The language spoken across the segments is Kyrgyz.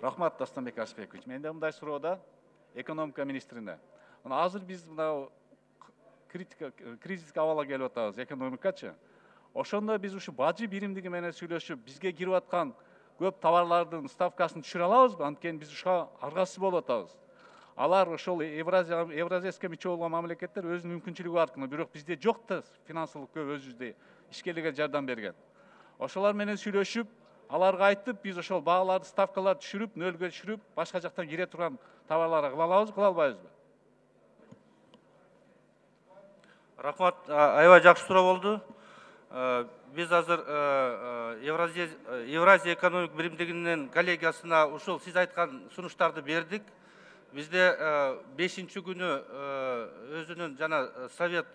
Рахмат, Дастанбек Ашбекович. Менде мындай суроо да экономика министрине. Азыр биз мына кризиске абалга келип атабыз, экономикачы. Ошондо биз ушу бажы биримдиги менен сүйлөшүп, бизге кирип аткан көп товарлардын ставкасын түшүрө алабызбы? Анткени биз ушуга аргасыз болуп атабыз. Алар ошол Евразияска мүчө болгон мамлекеттер өзүнүн мүмкүнчүлүгү аркылуу, бирок бизде жок да финансылык көп өзүбүздө ишкерлерге жардам берген. Ошолор менен сүйлөшүп, аларга айтып, биз ошол бааларды, ставкаларды түшүрүп, нөлгө түшүрүп, башка жактан кире турган товарларга кыла алабызбы, кыла албайбызбы? Рахмат, аябай жакшы суроо болду. Биз азыр Евразия экономик биримдигинин коллегиясына ушул сиз айткан сунуштарды бердик. Бизде 5-ші күнү өзүнүн жана совет,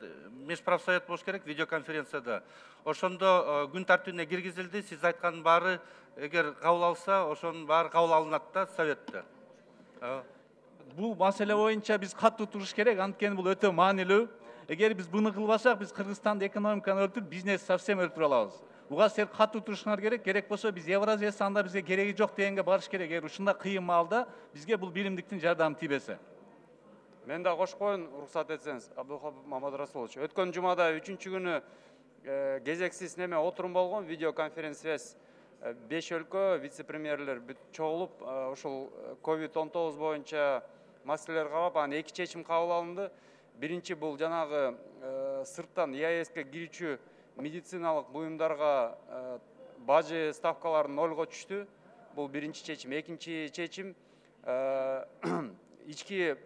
межправсовет болуш керек видеоконференцияда. Ошондо күн тартибине киргизилди. Сиз айткандын баары эгер кабыл алса, ошонун баары кабыл алынат да советте. Бул маселе боюнча биз катуу туруш керек, анткени бул өтө маанилүү. Эгер биз буну кылбасак, биз Кыргызстанда экономиканы өлтүрүп, бизнес совсем өлтүрө алабыз. Буга силер катуу турушуңар керек. Керек болсо биз Евразия санда бизге кереги жок дегенге барыш керек. Эгер ушундай кыйын маалда бизге бул биримдиктин жардамы тийбесе. Мен да кошкоюн, уруксат этсеңиз, Абдулхабиб Мамадрасулович. Өткөн жумада 3-чү күнү кезексиз неме отурум болгон, видеоконференция 5 өлкө вице-премьерлер чогулуп, ушул COVID-19 боюнча маселелер карап, анан 2 чечим кабыл алынды. Биринчи бул жанагы сырттан ЕАЭСке кирүүчү медициналык буюмдарга бажы ставкалары нолго түштү. Бул биринчи чечим. Экинчи чечим ички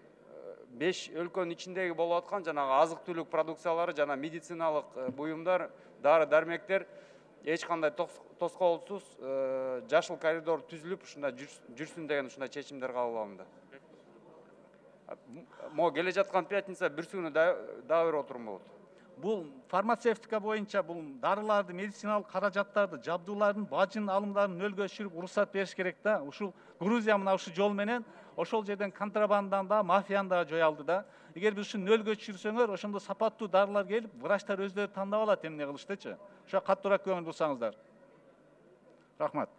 5 өлкөнүн ичиндеги болуп аткан жанагы азык-түлүк продукциялары жана медициналык буюмдар, дары дармектер эч кандай тоскоолсуз жашыл коридор түзүлүп, ушунда жүрсүн деген ушундай чечимдер кабыл алынды. Могу келе жаткан пятница бүрсү күнү дагы бир отурум болот. Бул фармацевтика боюнча бул дарыларды, медициналык каражаттарды, жабдуулардын бажын алымдарын нөлгө түшүрүп уруксат бериш керек да. Ушул Грузия мына ушул жол менен ошол жерден контрабандадан да, мафияны да жоя алды да. Эгер биз ушуну нөлгө түшүрсөңөр, ошондо сапаттуу дарылар келип, врачтар өздөрү тандап алат эмне кылыштычы. Ошо каттуураак көңүл бурсаңыздар. Рахмат.